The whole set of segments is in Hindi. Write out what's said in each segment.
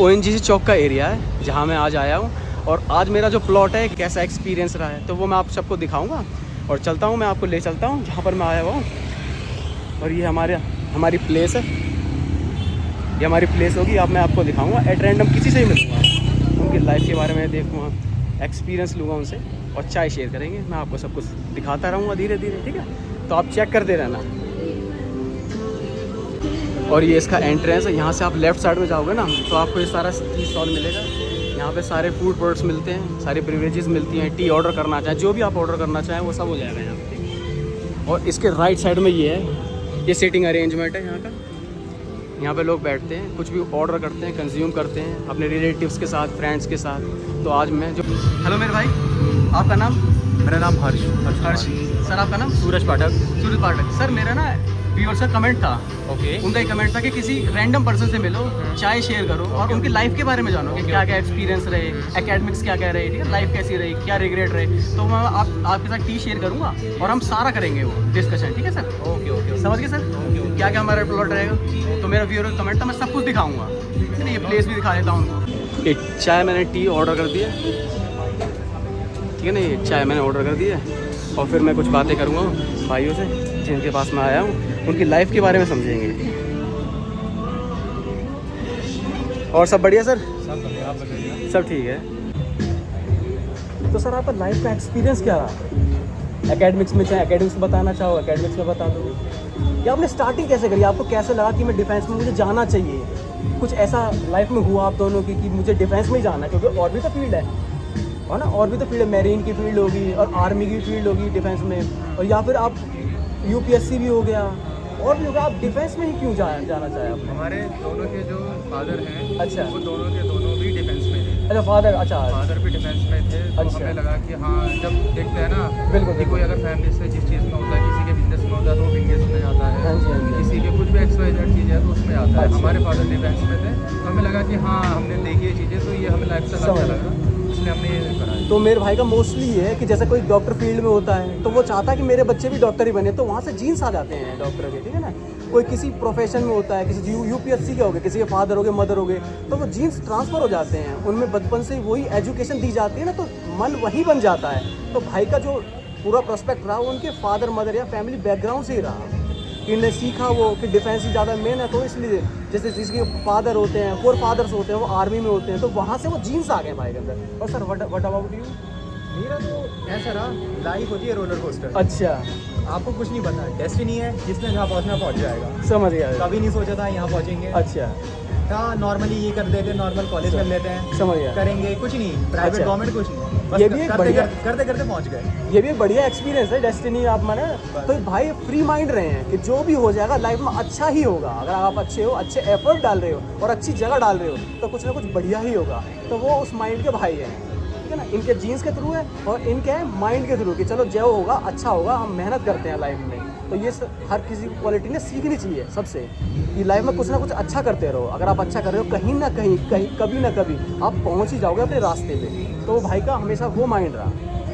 ONGC चौक का एरिया है जहाँ मैं आज आया हूँ, और आज मेरा जो प्लॉट है कैसा एक्सपीरियंस रहा है तो वो मैं आप सबको दिखाऊंगा। और चलता हूँ, मैं आपको ले चलता हूँ जहाँ पर मैं आया हुआ हूँ। और ये हमारी प्लेस है, ये हमारी प्लेस होगी। अब मैं आपको दिखाऊंगा, एट रैंडम किसी से ही मिलूँगा, उनकी लाइफ के बारे में देखूँगा, एक्सपीरियंस लूँगा उनसे, और चाय शेयर करेंगे। मैं आपको सब कुछ दिखाता रहूँगा धीरे धीरे, ठीक है? तो आप चेक करते रहना। और ये इसका एंट्रेंस है, यहाँ से आप लेफ़्ट साइड में जाओगे ना तो आपको ये सारा टी स्टॉल मिलेगा। यहाँ पे सारे फूड प्रोडक्ट्स मिलते हैं, सारी बेवरेजेस मिलती हैं। टी ऑर्डर करना चाहें, जो भी आप ऑर्डर करना चाहें वो सब हो जाएगा यहाँ पे। और इसके राइट साइड में ये है, ये सीटिंग अरेंजमेंट है यहाँ का। यहाँ पे लोग बैठते हैं, कुछ भी ऑर्डर करते हैं, कंज्यूम करते हैं अपने रिलेटिव्स के साथ, फ्रेंड्स के साथ। तो आज मैं जो हेलो मेरे भाई, आपका नाम? मेरा नाम हर्ष। सर आपका नाम? सूरज पाठक। सर मेरा ना व्यूअर्स का कमेंट था, ओके। उनका एक कमेंट था कि किसी रैंडम पर्सन से मिलो, चाय शेयर करो और उनकी लाइफ के बारे में जानो कि क्या क्या एक्सपीरियंस रहे, एकेडमिक्स क्या क्या रहे, ठीक है, लाइफ कैसी रही, क्या रिग्रेट रहे। तो मैं आपके साथ टी शेयर करूँगा और हम सारा करेंगे वो डिस्कशन, ठीक है सर? ओके। समझ गए सर? क्या क्या हमारा प्लॉट रहेगा। तो मेरा व्यूअर का कमेंट था, मैं सब कुछ दिखाऊँगा, ठीक है। ये प्लेस भी दिखा देता हूँ उनको। एक चाय मैंने टी ऑर्डर कर दी है, ठीक है ना, ये चाय मैंने ऑर्डर कर दी है। और फिर मैं कुछ बातें करूँगा भाइयों से जिनके पास मैं आया हूँ, उनकी लाइफ के बारे में समझेंगे। और सब बढ़िया सर? सब बढ़िया, आप बताइए। सब ठीक है। तो सर आपका लाइफ का एक्सपीरियंस क्या रहा? एकेडमिक्स में चाहे एकेडमिक्स में बताना चाहो, एकेडमिक्स में बता दो, या आपने स्टार्टिंग कैसे करी? आपको कैसे लगा कि मैं डिफेंस में मुझे जाना चाहिए? कुछ ऐसा लाइफ में हुआ आप दोनों की कि मुझे डिफेंस में ही जाना है? क्योंकि और भी तो फील्ड है ना, और भी तो फील्ड है, मैरीन की फील्ड होगी और आर्मी की फील्ड होगी डिफेंस में, और या फिर आप UPSC भी हो गया और भी होगा, आप डिफेंस में ही क्यों जाना चाहे आपने? हमारे दोनों के जो फादर हैं, अच्छा, वो दोनों के दोनों भी डिफेंस में थे। अच्छा फादर, अच्छा फादर भी डिफेंस में थे। तो अच्छा। हमें लगा कि हाँ, जब देखते हैं ना बिल्कुल कि कोई अगर फैमिली से जिस चीज़ में होता है, किसी के बिजनेस में होता है तो वो बिजनेस में जाता है, हाँ जी, हाँ जी। किसी के कुछ भी XYZ चीज़ है तो उसमें आता है। अच्छा। हमारे फादर डिफेंस में थे, तो हमें लगा कि हाँ, हमने देखी ये चीज़ें तो ये हमें लाइफ स्टाइल अच्छा लगा, इसलिए हमने ये करा। तो मेरे भाई का मोस्टली ये है कि जैसे कोई डॉक्टर फील्ड में होता है तो वो चाहता है कि मेरे बच्चे भी डॉक्टर ही बने, तो वहाँ से जीन्स आ जाते हैं डॉक्टर के, ठीक है ना। कोई किसी प्रोफेशन में होता है, किसी UPSC के हो गए, किसी के फादर हो गए, मदर हो गए, तो वो जीन्स ट्रांसफ़र हो जाते हैं, उनमें बचपन से वही एजुकेशन दी जाती है ना, तो मन वही बन जाता है। तो भाई का जो पूरा प्रोस्पेक्ट रहा वो उनके फादर मदर या फैमिली बैकग्राउंड से ही रहा, कि इन्हें सीखा वो कि डिफेंस ही ज़्यादा मेन है। तो इसलिए जैसे जिसके फादर होते हैं, 4 फादर्स होते हैं, वो आर्मी में होते हैं, तो वहाँ से वो जीन्स आ गए भाई के अंदर। और सर व्हाट अबाउट यू? मेरा तो ऐसा रहा, लाइफ होती है रोलर कोस्टर। अच्छा, आपको कुछ नहीं पता, डेस्टिनी है, जिसने जहाँ पहुँचना पहुँच जाएगा। समझ गया। कभी नहीं सोचा था यहाँ पहुँचेंगे। अच्छा, हाँ, नॉर्मली ये कर देते, नॉर्मल कॉलेज कर लेते हैं, समझ गया। करेंगे कुछ नहीं, प्राइवेट अच्छा। गवर्नमेंट कुछ नहीं, बस ये भी एक बढ़िया करते करते पहुँच गए। ये भी एक बढ़िया एक्सपीरियंस है, डेस्टिनी आप माने। तो भाई फ्री माइंड रहे हैं कि जो भी हो जाएगा लाइफ में अच्छा ही होगा। अगर आप अच्छे हो, अच्छे एफर्ट डाल रहे हो और अच्छी जगह डाल रहे हो तो कुछ ना कुछ बढ़िया ही होगा। तो वो उस माइंड के भाई हैं, ठीक है ना। इनके जीन्स के थ्रू है और इनके माइंड के थ्रू कि चलो जो होगा अच्छा होगा, हम मेहनत करते हैं लाइफ में। तो ये हर किसी की क्वालिटी ने सीखनी चाहिए सबसे, कि लाइफ में कुछ ना कुछ अच्छा करते रहो। अगर आप अच्छा कर रहे हो कहीं ना कहीं कभी ना कभी आप पहुंच ही जाओगे अपने रास्ते पे। तो भाई का हमेशा वो माइंड रहा।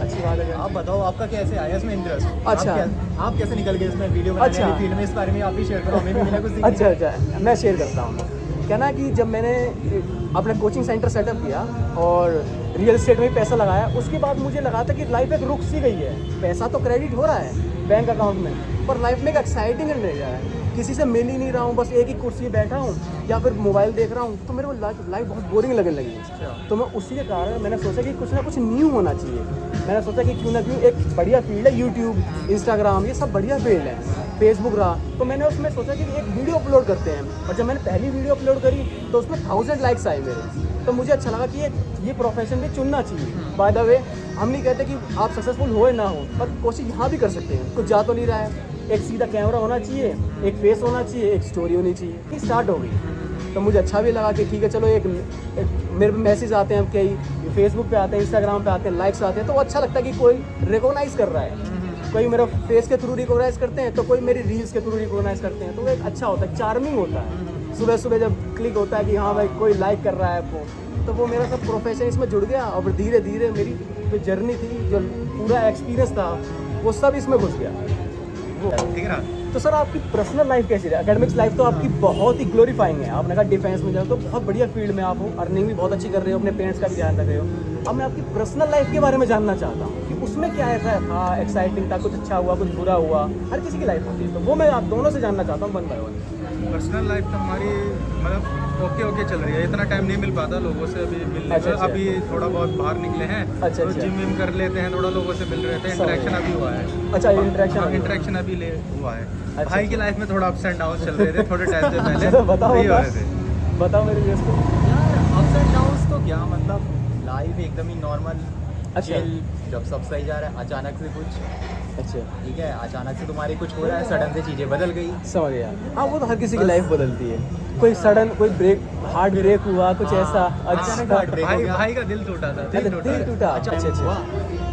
अच्छी बात है। आप बताओ, आपका कैसे आया इसमें इंटरेस्ट? अच्छा। आप कैसे निकल गए इसमें वीडियो बनाने अच्छा। वाली फील्ड में? इस बारे में आप भी शेयर करो, हमें भी मिला कुछ सीखने। अच्छा, मैं शेयर करता हूँ। क्या ना कि जब मैंने अपना कोचिंग सेंटर सेटअप किया और रियल एस्टेट में पैसा लगाया, उसके बाद मुझे लगा था कि लाइफ एक रुक सी गई है। पैसा तो क्रेडिट हो रहा है बैंक अकाउंट में, पर लाइफ में एक एक्साइटिंग नहीं रहा है। किसी से मिल ही नहीं रहा हूँ, बस एक ही कुर्सी बैठा हूँ या फिर मोबाइल देख रहा हूँ, तो मेरे को लाइफ बहुत बोरिंग लगने लगी। तो मैं उसी के कारण मैंने सोचा कि कुछ ना कुछ न्यू होना चाहिए। मैंने सोचा कि क्यों ना क्यों एक बढ़िया फील्ड है यूट्यूब, इंस्टाग्राम, ये सब बढ़िया फील्ड है, फेसबुक रहा। तो मैंने उसमें सोचा कि एक वीडियो अपलोड करते हैं। और जब मैंने पहली वीडियो अपलोड करी तो उसमें 1000 लाइक्स आए मेरे। तो मुझे अच्छा लगा कि ये प्रोफेशन भी चुनना चाहिए। बाय द वे, हम नहीं कहते कि आप सक्सेसफुल हो या ना हो, पर कोशिश यहाँ भी कर सकते हैं। कुछ जा तो नहीं रहा है, एक सीधा कैमरा होना चाहिए, एक फेस होना चाहिए, एक स्टोरी होनी चाहिए, कि स्टार्ट हो गई। तो मुझे अच्छा भी लगा कि ठीक है चलो, एक मेरे मैसेज आते हैं, कई फेसबुक पे आते हैं, इंस्टाग्राम पे आते हैं, लाइक्स आते हैं, तो अच्छा लगता है कि कोई रिकॉग्नाइज़ कर रहा है। कोई मेरा फेस के थ्रू रिकॉग्नाइज़ करते हैं, तो कोई मेरी रील्स के थ्रू रिकॉग्नाइज़ करते हैं। तो वो एक अच्छा होता है, चार्मिंग होता है। सुबह सुबह जब क्लिक होता है कि हाँ भाई कोई लाइक कर रहा है आपको, तो वो मेरा सब प्रोफेशन इसमें जुड़ गया। और धीरे धीरे मेरी जो जर्नी थी, जो पूरा एक्सपीरियंस था, वो सब इसमें घुस गया। ठीक है ना। तो सर आपकी पर्सनल लाइफ कैसी रही? एकेडमिक्स लाइफ तो आपकी बहुत ही ग्लोरीफाइंग है, आपने कहा डिफेंस में जाओ तो बहुत बढ़िया फील्ड में आप हो, अर्निंग भी बहुत अच्छी कर रहे हो, अपने पेरेंट्स का भी ध्यान रख रहे हो। अब मैं आपकी पर्सनल लाइफ के बारे में जानना चाहता हूँ कि उसमें क्या ऐसा था, एक्साइटिंग था, कुछ अच्छा हुआ, कुछ बुरा हुआ, हर किसी की लाइफ होती है, तो वो मैं आप दोनों से जानना चाहता हूँ one by one. Personal life तो हमारी मतलब ओके चल रही है, इतना टाइम नहीं मिल पाता लोगों से अभी मिलने अच्छा, का। अच्छा। अभी थोड़ा बहुत बाहर निकले हैं, अच्छा, तो अच्छा। जिम विम कर लेते हैं, थोड़ा लोगों से मिल रहे थे, समझ इंटरेक्शन गया। अभी हुआ है। अच्छा, इंटरेक्शन हाँ, अभी हुआ। इंटरेक्शन अभी ले हुआ है। अच्छा, भाई की अच्छा। लाइफ में थोड़ा अप्स एंड डाउन चल रहे थे थोड़े टाइम से पहले। चलो बताओ वही हो बताओ रहे थे। बताओ मेरे व्यूअर्स को। यार अप्स एंड डाउन्स तो क्या मतलब, लाइफ एकदम ही नॉर्मल। अच्छा। चिल, जब सब सही जा रहा है अचानक से कुछ, अच्छा, ठीक है, अचानक से तुम्हारी कुछ हो रहा है, सडन से चीज़ें बदल गई। समझ गया। हाँ वो तो हर किसी की बस। लाइफ बदलती है, कोई सडन कोई ब्रेक, हार्ट ब्रेक हुआ, कुछ हाँ, ऐसा। अचानक अच्छा, heart break हो भाई गया। भाई का दिल टूटा था, अच्छा, दिल टूटा दिल था। टूटा। अच्छा अच्छा हुआ,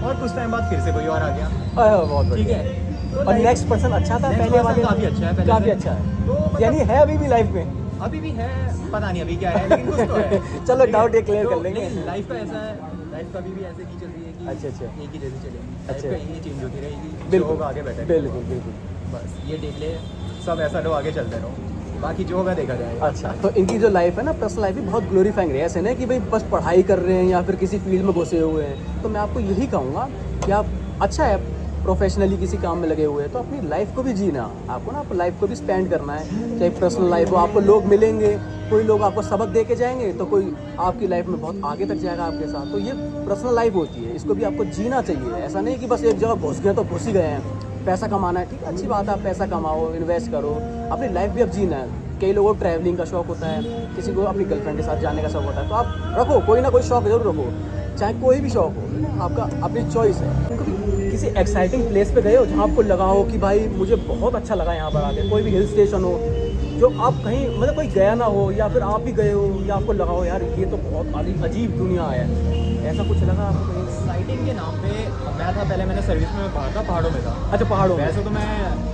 और कुछ टाइम बाद फिर से कोई और आ गया, बहुत ठीक बढ़िया। है। तो और life- नेक्स्ट पर्सन अच्छा था, next पहले person वाले काफी अच्छा है, पहले काफी से। अच्छा है, तो मतलब- यानी है अभी भी लाइफ में। अभी भी है, पता नहीं अभी क्या है, लेकिन कुछ तो है। चलो, ठीक है? doubt ये clear कर तो लेंगे। नहीं, लाइफ का ऐसा है, लाइफ कभी भी ऐसे नहीं चल रही है कि अच्छा, अच्छा। एक ही जैसी चलेगी, अच्छा। लाइफ का ये चेंज होती रहेगी, जो बिल्कुल होगा आगे बेटर। बिल्कुल बिल्कुल। बस ये देख ले, सब ऐसा लो, आगे चलते रहो, बाकी जो होगा देखा जाएगा। अच्छा, तो इनकी जो लाइफ है ना, पर्सनल लाइफ भी बहुत ग्लोरीफाइंग रही है, ऐसे नहीं कि भाई बस पढ़ाई कर रहे हैं या फिर किसी फील्ड में घुसे हुए हैं। तो मैं आपको यही कहूँगा कि आप अच्छा है प्रोफेशनली किसी काम में लगे हुए हैं, तो अपनी लाइफ को भी जीना, आपको ना अपनी लाइफ को भी स्पेंड करना है, चाहे पर्सनल लाइफ हो। आपको लोग मिलेंगे, कोई लोग आपको सबक दे के जाएंगे, तो कोई आपकी लाइफ में बहुत आगे तक जाएगा आपके साथ। तो ये पर्सनल लाइफ होती है, इसको भी आपको जीना चाहिए। ऐसा नहीं कि बस एक जगह घुस गए तो घुस ही गए हैं, पैसा कमाना है, ठीक है, अच्छी बात है, आप पैसा कमाओ, इन्वेस्ट करो, अपनी लाइफ भी अब जीना है। कई लोगों को ट्रैवलिंग का शौक होता है, किसी को अपनी गर्लफ्रेंड के साथ जाने का शौक होता है, तो आप रखो, कोई ना कोई शौक जरूर रखो, चाहे कोई भी शौक हो, आपका अपनी चॉइस है। कभी किसी एक्साइटिंग प्लेस पे गए हो जहाँ आपको लगा हो कि भाई मुझे बहुत अच्छा लगा यहाँ पर आके, कोई भी हिल स्टेशन हो जो आप कहीं मतलब कोई गया ना हो, या फिर आप भी गए हो, या आपको लगा हो यार ये तो बहुत अजीब दुनिया है, ऐसा कुछ लगा आपको कहीं? एक्साइटिंग के नाम पे मैं था पहले, मैंने सर्विस में बाहर था, पहाड़ों में था। अच्छा, पहाड़ों में। वैसे तो मैं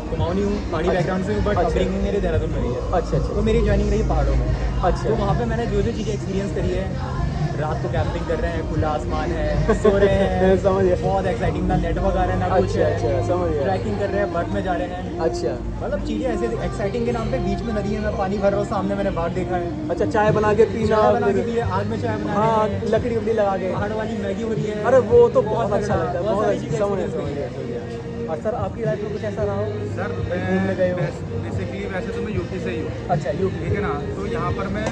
कुमाऊनी हूँ, पहाड़ी अच्छा। बैकग्राउंड से हूँ, बट अच्छा। अपब्रिंगिंग मेरी देहरादून में रही है। अच्छा अच्छा तो मेरी ज्वाइनिंग रही पहाड़ों में। अच्छा। तो वहाँ पे मैंने जो जो चीज़ें एक्सपीरियंस करी है, रात को कैंपिंग कर रहे हैं, खुला आसमान है, सो रहे हैं, समझ गया। बहुत एक्साइटिंग, ना नेटवर्क आ रहा है ना कुछ अच्छा, है। अच्छा, समझ गया। ट्रैकिंग कर रहे हैं, बर्फ में जा रहे हैं, अच्छा मतलब चीज़ें ऐसे एक्साइटिंग के नाम पे। बीच में नदी है, मैं पानी भर रहा हूँ, सामने मैंने बाघ देखा है, अच्छा, चाय बना के पीना, चाय बना के फिर- पिए, आग में चाय बना हाँ, रहे हैं, लकड़ी उकड़ी लगा के, पहाड़ वाली मैगी हो रही है। अरे वो तो बहुत तगड़ा, अच्छा लगता है, बहुत सारी अच्छा, चीज़ें समझ experience गया, करी है। और सर आपकी लाइफ में कुछ ऐसा रहा हो? सर घूमने गए हो? बेसिकली वैसे तो मैं यूपी से ही हूँ, अच्छा, यूपी। ठीक है ना। तो यहाँ पर मैं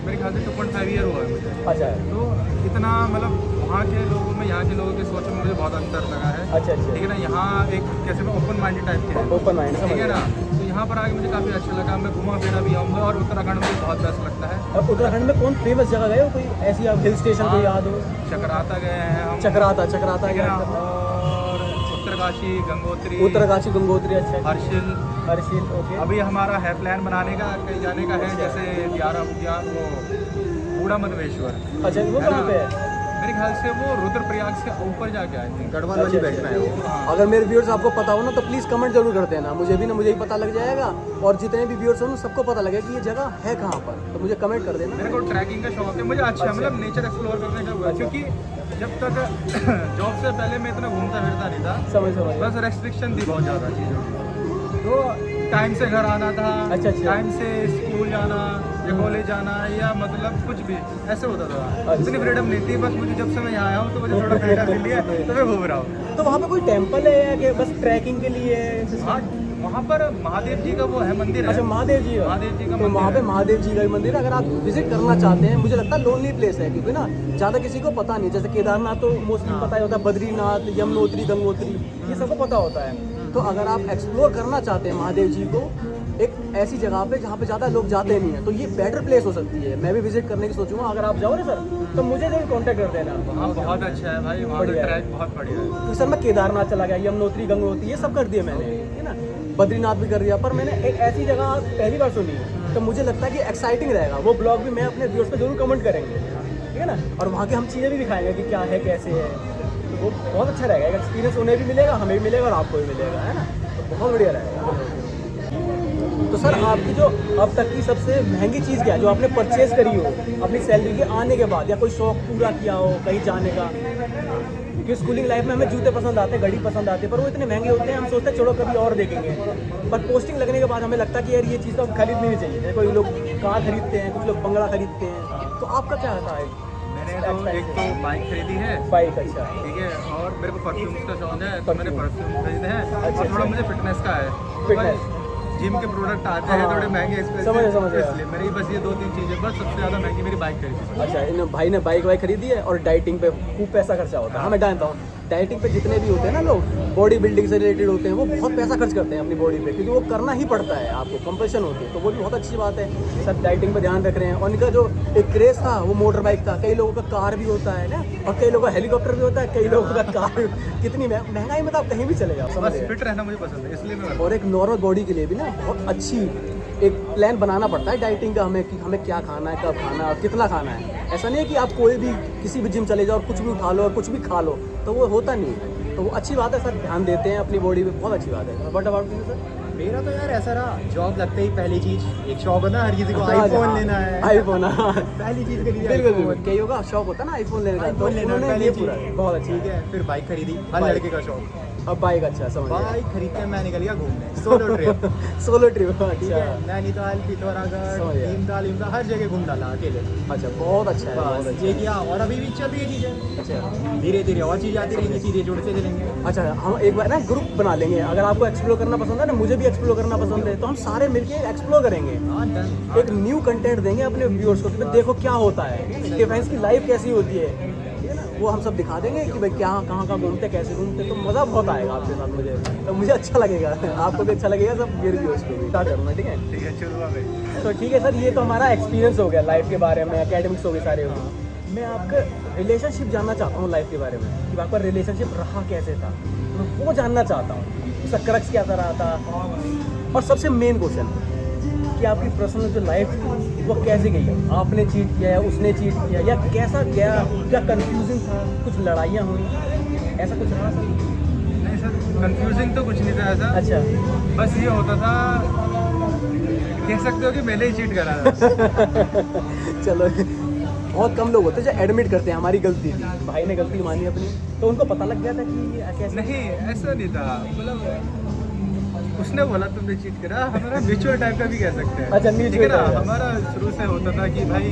मेरे ख्याल से 2.5 ईयर हुआ है मुझे। अच्छा तो इतना मतलब वहाँ के लोगों में, यहाँ के लोगों की सोच में मुझे बहुत अंतर लगा है। अच्छा अच्छा, ठीक है ना, यहाँ एक कैसे में ओपन माइंडेड टाइप के हैं, ओपन माइंड, समझ ठीक है गया। ना। तो यहाँ पर आके मुझे काफ़ी अच्छा लगा, मैं घुमा फिरा भी आऊँगा, और उत्तराखंड मुझे बहुत बेस्ट लगता है। और उत्तराखंड में कौन फेमस जगह गए हो, कोई ऐसी आप हिल स्टेशन कोई याद हो? चक्राता गए हैं हम, चक्राता ठीक है ना, याद करना। और उत्तरकाशी, गंगोत्री, उत्तरकाशी, गंगोत्री, अच्छा, हर्षिल। हर्षिल, ओके। अभी हमारा है प्लान बनाने का, कहीं जाने का है, जैसे वो बूढ़ा मधवेश्वर, अच्छा, वो है कहाँ ना? पे है? मेरे ख्याल से वो रुद्रप्रयाग से ऊपर जाके आए थे। गढ़वाल वाली बेल्ट में है वो। अगर मेरे व्यूअर्स आपको पता हो ना, तो प्लीज़ कमेंट जरूर कर देना, मुझे ही पता लग जाएगा, और जितने भी व्यूअर्स हो ना सबको पता लगेगा कि ये जगह है कहाँ पर, तो मुझे कमेंट कर देना। मेरे को ट्रैकिंग का शौक है, मुझे अच्छा मतलब नेचर एक्सप्लोर करने का हुआ, अच्छा। क्योंकि जब तक जॉब से पहले मैं इतना घूमता फिरता नहीं था, समझ बस रेस्ट्रिक्शन थी बहुत ज़्यादा चीज़ों की। तो टाइम से घर आना था, अच्छा, अच्छा। टाइम से स्कूल जाना या कॉलेज जाना, या मतलब कुछ भी ऐसे होता था। अच्छा। इतनी फ्रीडम नहीं थी, बस मुझे जब से मैं यहाँ आया हूँ तो मुझे थोड़ा फ्रीडम मिली है, तो मैं घूम रहा हूँ। तो वहाँ पे कोई टेम्पल है या कि बस ट्रैकिंग के लिए? हाँ, वहाँ पर महादेव जी का वो है, मंदिर है। अच्छा, महादेव जी है। महादेव जी का तो मंदिर वहाँ पे है। महादेव जी का भी मंदिर है, अगर आप विजिट करना चाहते हैं, मुझे लगता है लोनली प्लेस है, क्योंकि ना ज़्यादा किसी को पता नहीं है। जैसे केदारनाथ तो मोस्टली पता ही होता है, बद्रीनाथ, यमुनोत्री, गंगोत्री, ये सबको पता होता है। तो अगर आप एक्सप्लोर करना चाहते हैं महादेव जी को एक ऐसी जगह पे जहाँ पे ज़्यादा लोग जाते नहीं हैं, तो ये बेटर प्लेस हो सकती है। मैं भी विजिट करने की सोचूंगा, अगर आप जाओ ना सर, तो मुझे जरूर कांटेक्ट कर देना। वहाँ बहुत अच्छा है भाई, वहाँ का बढ़िया है। ट्रैक बहुत बढ़िया है। तो सर मैं केदारनाथ चला गया, यमुनोत्री, गंगोत्री, ये सब कर दिए मैंने, है ना, बद्रीनाथ भी कर दिया, पर मैंने एक ऐसी जगह पहली बार सुनी, तो मुझे लगता है कि एक्साइटिंग रहेगा। वो ब्लॉग भी मैं अपने व्यूअर्स को जरूर कमेंट करेंगे, ठीक है ना, और वहाँ की हम चीज़ें भी दिखाएंगे कि क्या है, कैसे है, तो वो बहुत अच्छा रहेगा। एक एक्सपीरियंस उन्हें भी मिलेगा, हमें भी मिलेगा, और आपको भी मिलेगा, है ना, तो बहुत बढ़िया रहेगा। तो सर आपकी जो अब तक की सबसे महंगी चीज़ क्या है जो आपने परचेज करी हो अपनी सैलरी के आने के बाद, या कोई शौक पूरा किया हो कहीं जाने का? क्योंकि स्कूलिंग लाइफ में हमें जूते पसंद आते हैं, घड़ी पसंद आती है, पर वो इतने महंगे होते हैं हम सोचते हैं चलो कभी और देखेंगे, पर पोस्टिंग लगने के बाद हमें लगता है कि यार ये चीज़ तो खरीदनी नहीं चाहिए। जैसे कोई लोग कार खरीदते हैं, कुछ लोग बंगला खरीदते हैं, तो आपका क्या रहता है? मैंने तो एक तो बाइक खरीदी है, बाइक, अच्छा ठीक है, और मेरे को परफ्यूम्स का शौक है तो मैंने परफ्यूम खरीदे हैं। अच्छा, और थोड़ा मुझे फिटनेस का है, फिटनेस, जिम के प्रोडक्ट आते हैं हाँ, थोड़े महंगे समझ गया। एक्सपेंसिव, इसलिए मेरी बस ये 2-3 चीज़ें, बस सबसे ज़्यादा महंगी मेरी बाइक खरीदी। अच्छा इन भाई ने बाइक वाइक खरीदी है और डाइटिंग पे खूब पैसा खर्चा होता है। हाँ मैं जानता हूँ डाइटिंग पे जितने भी होते हैं ना लोग बॉडी बिल्डिंग से रिलेटेड होते हैं वो बहुत पैसा खर्च करते हैं अपनी बॉडी पे, क्योंकि वो करना ही पड़ता है, आपको कंपल्शन होती है। तो वो भी बहुत अच्छी बात है, सब डाइटिंग पे ध्यान रख रहे हैं। और इनका जो एक क्रेज़ था वो मोटर बाइक था, कई लोगों का कार भी होता है ना, और कई लोगों का हेलीकॉप्टर भी होता है, कई लोगों का कार। कितनी महंगाई में तो आप कहीं भी चले जाओ, समझ बस रहे फिट रहना मुझे पसंद है, इसलिए मैं और एक नॉर्मल बॉडी के लिए भी ना बहुत अच्छी एक प्लान बनाना पड़ता है डाइटिंग का, हमें कि हमें क्या खाना है, कब खाना है और कितना खाना है। ऐसा नहीं है कि आप कोई भी किसी भी जिम चले जाओ और कुछ भी उठा लो और कुछ भी खा लो, तो वो होता नहीं है। तो वो अच्छी बात है सर, ध्यान देते हैं अपनी बॉडी पे, बहुत अच्छी बात है। बट अबाउट सर मेरा तो यार ऐसा रहा, जॉब लगते ही पहली चीज़ एक शौक है ना हर किसी को, आईफोन लेना है। आईफोन पहली चीज़ खरीदी बिल्कुल iPhone। बिल्कुल, कईयों का शौक होता है ना आईफोन लेने का, तो आईफोन लेना उन्होंने पहली ये चीज़, पूरा बहुत अच्छी ठीक है। फिर बाइक खरीदी, हर बाइक। लड़के का शौक। अब बाइक, अच्छा समझ गया। बाइक खरीद के मैं निकल गया घूमने, सोलो ट्रिप। सोलो ट्रिप, ठीक अच्छा है, नैनीताल, पिथौरागढ़, समझ गया। भीमताल, हर जगह घूम डाला अकेले। अच्छा, बहुत अच्छा है, बहुत बस अच्छा ये किया, और अभी भी चल रही है चीज़ें। अच्छा धीरे धीरे और चीज़ें आती रहेंगी, चीज़ें जुड़ते चलेंगे। अच्छा, हम एक बार ना ग्रुप बना लेंगे, अगर आपको एक्सप्लोर करना पसंद है ना, मुझे भी एक्सप्लोर करना पसंद है, तो हम सारे मिलके एक्सप्लोर करेंगे, हाँ डन। एक न्यू कंटेंट देंगे अपने व्यूअर्स को कि भाई देखो क्या होता है, डिफेंस की लाइफ कैसी होती है, ठीक है ना, वो हम सब दिखा देंगे कि भाई क्या कहाँ कहाँ घूमते, कैसे घूमते, तो मज़ा बहुत आएगा आपके साथ मुझे, तो मुझे अच्छा लगेगा, आपको भी अच्छा लगेगा, सब मेरे व्यूअर्स को भी स्टार्ट करना, ठीक है। ठीक है, शुरू भाई। तो ठीक है सर, ये तो हमारा एक्सपीरियंस हो गया लाइफ के बारे में, एकेडमिक्स हो गए सारे हो गए। मैं आपका रिलेशनशिप जानना चाहता हूँ लाइफ के बारे में, कि आपका रिलेशनशिप रहा कैसे था, मैं वो जानना चाहता हूँ, उसका क्रक्स क्या रहा था, और सबसे मेन क्वेश्चन कि आपकी पर्सनल जो लाइफ थी वो कैसे गई, आपने चीट किया या उसने चीट किया, या कैसा गया, क्या कंफ्यूजन था, कुछ लड़ाइयाँ हुई, ऐसा कुछ रहा सर? नहीं सर, कंफ्यूजिंग तो कुछ नहीं था ऐसा। अच्छा बस ये होता था, कह सकते हो कि मैंने ही चीट करा था। चलो, बहुत कम लोग होते हैं जो एडमिट करते हैं हमारी गलती थी, भाई ने गलती मानी अपनी, तो उनको पता लग गया था कि कैसे? नहीं, ऐसा नहीं था, मतलब उसने बोला तुमने चीट करा, हमारा म्यूचुअल टाइप का भी कह सकते हैं। अच्छा, ठीक है mutual ना, type। हमारा शुरू से होता था कि भाई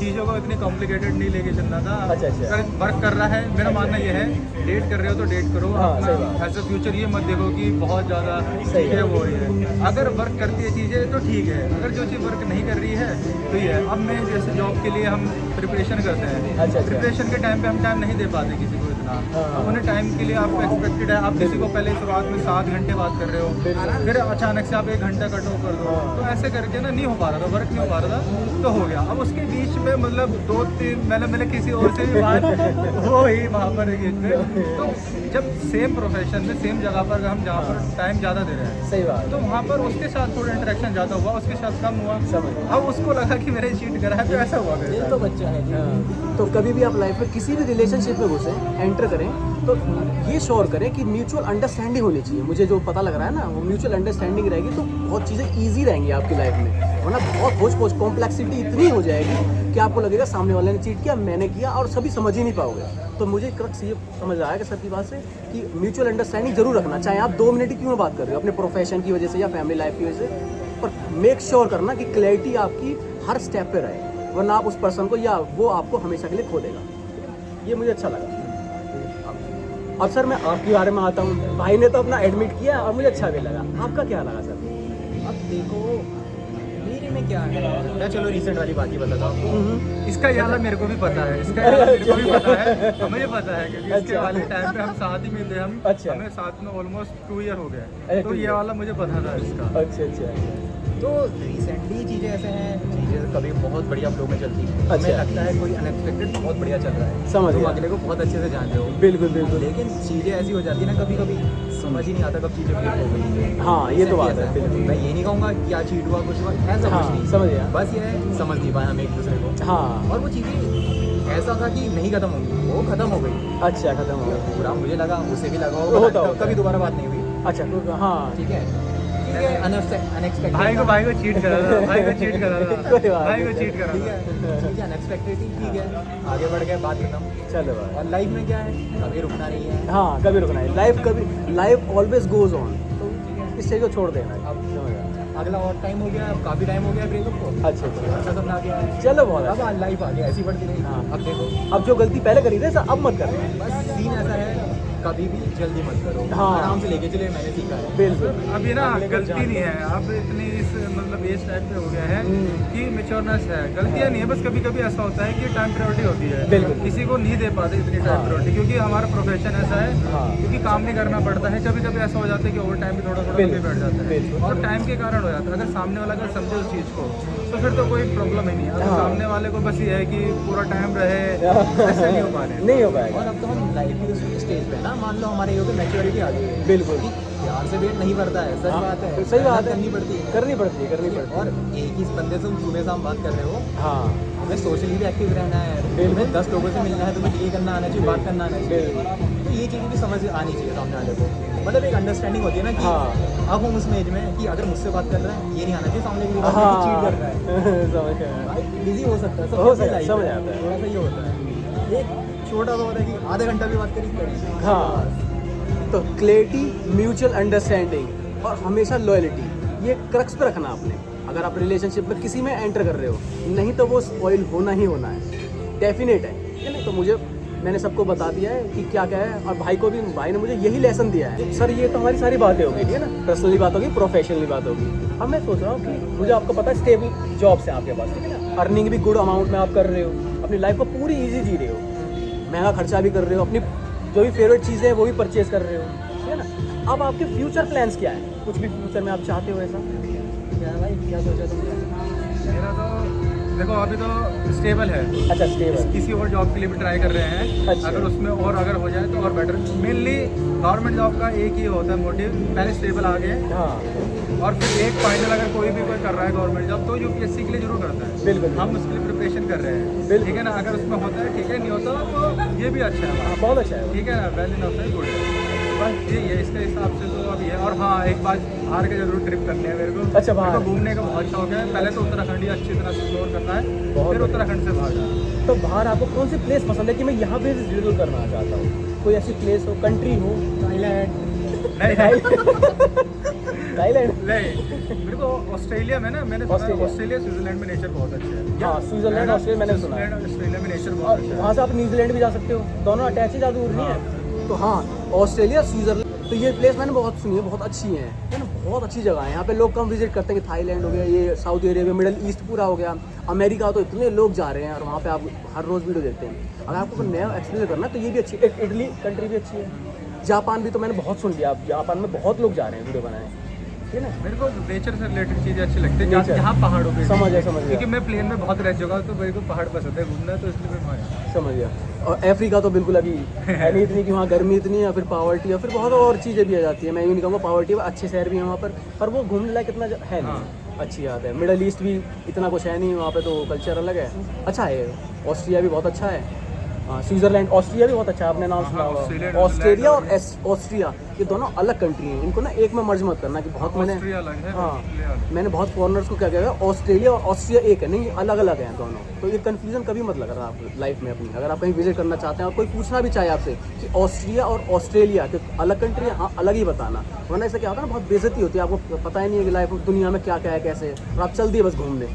चीज़ों को इतनी कॉम्प्लिकेटेड नहीं लेके चलना था। अच्छा, अच्छा। अगर वर्क कर रहा है, मेरा मानना ये है, डेट कर रहे हो तो डेट करो, हाँ, सही बात। एज अ फ्यूचर ये मत देखो कि बहुत ज़्यादा सही चीज़ें है। हो रही है। अगर वर्क करती है चीज़ें तो ठीक है, अगर जो चीज़ वर्क नहीं कर रही है तो ये है। अब मैं जैसे जॉब के लिए हम प्रिपरेशन करते हैं, अच्छा, अच्छा। प्रिपरेशन के टाइम पे हम टाइम नहीं दे पाते किसी को इतना। हाँ। अब उन्हें टाइम के लिए आपको एक्सपेक्टेड है, आप किसी को पहले शुरुआत में 7 घंटे बात कर रहे हो, बिल्कुल। फिर अचानक से आप 1 घंटा कट ऑफ कर दो, हाँ। तो ऐसे करके ना नहीं हो पा रहा था, वर्क नहीं हो पा रहा था, तो हो गया। अब उसके बीच में मतलब 2-3 मैंने किसी और से भी बात हो ही वहाँ पर बीच में, तो जब सेम प्रोफेशन में सेम जगह पर हम जहाँ पर टाइम ज़्यादा दे रहे हैं, सही बात, तो वहाँ पर उसके साथ थोड़ा इंटरेक्शन ज़्यादा हुआ, उसके साथ कम हुआ। समझ। अब उसको लगा कि मैंने चीट करा है, तो ऐसा हुआ मेरे ये साथ। तो बच्चा है जी। हाँ, तो कभी भी आप लाइफ में किसी भी रिलेशनशिप में घुसे, एंटर करें, तो ये श्योर करें कि म्यूचुअल अंडरस्टैंडिंग होनी चाहिए। मुझे जो पता लग रहा है ना, वो म्यूचुअल अंडरस्टैंडिंग रहेगी तो बहुत चीज़ें ईजी रहेंगी आपकी लाइफ में, वरना बहुत होच पोच कॉम्प्लेक्सिटी इतनी हो जाएगी कि आपको लगेगा सामने वाले ने चीट किया, मैंने किया, और सभी समझ ही नहीं पाओगे। तो मुझे क्रक्स ये समझ आया कि सर की बात से कि म्यूचुअल अंडरस्टैंडिंग जरूर रखना, चाहे आप 2 मिनट ही क्यों बात कर रहे हो अपने प्रोफेशन की वजह से या फैमिली लाइफ की वजह से, पर मेक श्योर करना कि क्लैरिटी आपकी हर स्टेप पे रहे, वरना आप उस पर्सन को या वो आपको हमेशा के लिए खो देगा। ये मुझे अच्छा लगा। अब सर मैं आपके बारे में आता हूँ, भाई ने तो अपना एडमिट किया और मुझे अच्छा भी लगा, आपका क्या लगा सर? अब देखो मेरे में क्या है, मैं चलो रिसेंट वाली बात ही बताता हूँ। इसका ये वाला मेरे को भी पता है, इसका ये वाला मेरे को भी पता है, मुझे पता है, क्योंकि इसके अच्छा। वाले टाइम पे हम साथ ही में थे, हम अच्छा। हमें साथ में ऑलमोस्ट 2 ईयर हो गए, अरे तो 2 ये year। वाला मुझे पता था इसका। अच्छा अच्छा, तो रिसेंटली चीज़ें ऐसे हैं, चीज़ें कभी बहुत बढ़िया फ्लो में चलती हैं, अच्छा। हमें लगता है कोई अनएक्सपेक्टेड बहुत बढ़िया चल रहा है, समझ तुम गया। अगले को बहुत अच्छे से जानते हो, बिल्कुल बिल्कुल, लेकिन चीज़ें ऐसी हो जाती है ना, कभी कभी समझ ही नहीं आता कब चीज़ें फ्लिप हो गई। हाँ ये तो बात है, ऐसा बिल्कुल। मैं ये नहीं कहूँगा क्या चीट हुआ कुछ हुआ, ऐसा हाँ, कुछ नहीं, समझ गया। बस ये है समझ नहीं पाए हम एक दूसरे को, हाँ, और वो चीज़ें ऐसा था कि नहीं खत्म होंगी, वो खत्म हो गई। अच्छा खत्म हो गया। पूरा मुझे लगा, उसे भी लगा होता होगा, होता कभी है। दोबारा बात नहीं हुई। अच्छा हाँ, ठीक है, कि अनएक्सपेक्टेड भाई को चीट करा था, भाई को चीट करा था, कोई बात भाई को चीट करा ठीक था। है, चीज़ अनएक्सपेक्टेड थी, ठीक है, आगे बढ़ गए, बात खत्म। चलो भाई। और लाइफ में क्या है, कभी रुकना नहीं है। हाँ, कभी रुकना है, लाइफ ऑलवेज गोज ऑन, तो इस चीज़ को छोड़ देना है। अब अगला और टाइम हो गया, अब काफ़ी टाइम हो गया ब्रेकअप को। अच्छा अच्छा, अच्छा सपना आ गया है, चलो बहुत अब अच्छा। लाइफ आगे ऐसी बढ़ती रही। हाँ। अब देखो, अब जो गलती पहले करी थी अब मत करना। बस सीन ऐसा है, कभी भी जल्दी मत करो, हाँ। आराम से लेके चले, मैंने सीखा है। बिल्कुल। अब ये ना अगले को गलती जान नहीं लो। है, अब इतनी इस मतलब एज टाइप पे हो गया है हम्म। कि मेच्योरनेस है, गलतियाँ नहीं है, बस कभी कभी ऐसा होता है कि टाइम प्रायोरिटी होती है। बिल्कुल। किसी को नहीं दे पाते इतनी टाइम हाँ। प्रायोरिटी, क्योंकि हमारा प्रोफेशन ऐसा है, हाँ। क्योंकि काम नहीं करना पड़ता है। कभी कभी ऐसा हो जाता है कि ओवर टाइम भी थोड़ा थोड़ा बिल्कुल। भी बैठ जाता है, बिल्कुल। और टाइम के कारण हो जाता है। अगर सामने वाला अगर समझे उस चीज़ को तो फिर तो कोई प्रॉब्लम ही नहीं है। अगर हाँ। सामने वाले को बस ये है कि पूरा टाइम रहे, ऐसे नहीं हो पा रहे। नहीं हो पाएगा। और अब तो हम लाइफ की उस स्टेज पे ना, मान लो हमारे योग मैच्योरिटी आ गई है, बिल्कुल। प्यार से वेट नहीं बढ़ता है, सच हाँ, बात है, सही बात है। करनी पड़ती है। करनी पड़ती है। और एक ही बंदे से सुबह शाम बात कर रहे हो, हाँ तुम्हें सोशली भी एक्टिव रहना है, बिल्कुल। तुम्हें 10 लोगों से मिलना है, तुम्हें ये करना आना चाहिए, बात करना आना चाहिए। बिल्कुल। तो ये चीज़ें भी समझ आनी चाहिए सामने वाले को, मतलब एक अंडरस्टैंडिंग होती है ना कि हाँ। अब हम उसमें एज में कि अगर मुझसे बात कर रहा है, ये नहीं आना चाहिए सामने की बात हाँ चीट कर रहा है। समझ गया। बिजी हो सकता है, सब हो अपनी सकता है, life समझ है, आता है। थोड़ा सा ये होता है, एक छोटा सा होता है कि आधा घंटा भी बात करी। हाँ, तो क्लैरिटी, म्यूचुअल अंडरस्टैंडिंग और हमेशा लॉयल्टी, ये क्रक्स पे रखना आपने। अगर आप रिलेशनशिप में किसी में एंटर कर रहे हो, नहीं तो वो स्पॉइल होना ही होना है, डेफिनेट है, ठीक है ना। तो मैंने सबको बता दिया है कि क्या क्या है, और भाई को भी, भाई ने मुझे यही लेसन दिया है। सर ये तो हमारी सारी बातें होगी, ठीक है ना, पर्सनली बात होगी, प्रोफेशनली बात होगी। अब मैं सोच रहा हूँ कि मुझे आपको पता है स्टेबल जॉब्स हैं आपके पास, ठीक है ना, अर्निंग भी गुड अमाउंट में आप कर रहे हो, अपनी लाइफ को पूरी ईजी जी रहे हो, महंगा खर्चा भी कर रहे हो, अपनी जो भी फेवरेट चीज़ें हैं वो भी परचेज कर रहे हो, ठीक है ना। अब आपके फ्यूचर प्लान्स क्या है, कुछ भी फ्यूचर में आप चाहते हो ऐसा? क्या भाई, क्या सोचा तुमने? मेरा तो देखो अभी तो स्टेबल है, अच्छा, स्टेबल। किसी और जॉब के लिए भी ट्राई कर रहे हैं। अच्छा। अगर उसमें और अगर हो जाए तो और बेटर। मेनली गवर्नमेंट जॉब का एक ही होता है मोटिव, पहले स्टेबल आ गए, हाँ और फिर एक फाइनल अगर कोई भी कर रहा है गवर्नमेंट जॉब तो यूपीएससी के लिए जरूर करता है। बिल्कुल। हम उसके लिए प्रिपरेशन कर रहे हैं, बिल्कुल। ठीक है ना। अगर उसमें होता है ठीक है, नहीं होता तो ये भी अच्छा है, हाँ, बहुत अच्छा है। ठीक है ना, वेल इनफ है, गुड है। बस यही है, इसके हिसाब से तो अभी है। और हाँ, एक बात बाहर के जरूर ट्रिप करनी है मेरे को। अच्छा, बाहर? मेरे को घूमने का बहुत शौक है। पहले तो उत्तराखंड ही अच्छी तरह से एक्सप्लोर करना है, बहुत फिर बढ़िया। उत्तराखंड से बाहर जाना। तो बाहर आपको कौन सी प्लेस पसंद है कि मैं यहाँ पे विजिट करना चाहता हूँ? कोई ऐसी प्लेस हो, कंट्री हो? थाईलैंड। थाईलैंड। नहीं, मेरे को ऑस्ट्रेलिया में ना, मैंने सुना है ऑस्ट्रेलिया। ऑस्ट्रेलिया स्विट्जरलैंड में नेचर बहुत अच्छा है। हाँ, स्विट्जरलैंड, ऑस्ट्रेलिया मैंने सुना है। स्विट्जरलैंड, ऑस्ट्रेलिया में नेचर और बहुत अच्छा है। वहाँ से आप न्यूजीलैंड भी जा सकते हो, दोनों अटैच ही, ज़्यादा दूर नहीं है। तो हाँ, ऑस्ट्रेलिया, स्विट्जरलैंड, तो ये प्लेस मैंने बहुत सुनी है, बहुत अच्छी है, है ना, बहुत अच्छी जगह है। यहाँ पे लोग कम विजिट करते हैं कि थाईलैंड हो गया, ये सऊदी अरेबिया, मिडल ईस्ट पूरा हो गया, अमेरिका, तो इतने लोग जा रहे हैं और वहाँ पे आप हर रोज़ वीडियो देखते हैं। अगर आपको कोई नया एक्सपीरियंस करना है तो ये भी अच्छी, इटली कंट्री भी अच्छी है, जापान भी तो मैंने बहुत सुन लिया, जापान में बहुत लोग जा रहे हैं वीडियो बनाने, ठीक है ना। मेरे को नेचर से रिलेटेड चीज़ें अच्छी लगती है, Nature। जहाँ पहाड़ों पे। समझ गया, समझ गया। क्योंकि मैं प्लेन में बहुत रह चुका हूँ, तो मेरे को पहाड़ पसंद है घूमना, तो इसलिए मैं वहाँ जाता समझ गया। और अफ्रीका तो बिल्कुल अभी है नहीं इतनी कि वहाँ गर्मी इतनी है, फिर पावर्टी है, फिर बहुत और चीज़ें भी आ जाती है। मैं यूँ नहीं कहूँगा पावर्टी, अच्छे शहर भी हैं वहाँ पर वो घूमने लायक इतना है नहीं। अच्छी बात है। मिडल ईस्ट भी इतना कुछ है नहीं, वहाँ पे तो कल्चर अलग है, अच्छा है। ऑस्ट्रिया भी बहुत अच्छा है, स्विट्जरलैंड, ऑस्ट्रिया भी बहुत अच्छा है, आपने नाम सुना ऑस्ट्रेलिया, होगा। ऑस्ट्रेलिया और न्यूजीलैंड ऑस्ट्रिया, ये दोनों अलग कंट्री हैं, इनको ना एक में मर्ज मत करना कि बहुत मैंने, ऑस्ट्रिया अलग है, हाँ, ऑस्ट्रेलिया अलग। मैंने बहुत फॉरनर्स को क्या कहता है, ऑस्ट्रेलिया और ऑस्ट्रिया एक है, नहीं अलग अलग हैं दोनों। तो ये कन्फ्यूजन कभी मत लगा आप लाइफ में अपनी, अगर आप कहीं विजिट करना चाहते हैं और कोई पूछना भी चाहे आपसे कि ऑस्ट्रिया और ऑस्ट्रेलिया कि अलग कंट्री है, हाँ अलग ही बताना, वरना इससे क्या होता है ना, बहुत बेइज्जती होती है, आपको पता ही नहीं है कि लाइफ दुनिया में क्या क्या है कैसे, और आप चल दिए बस घूमने।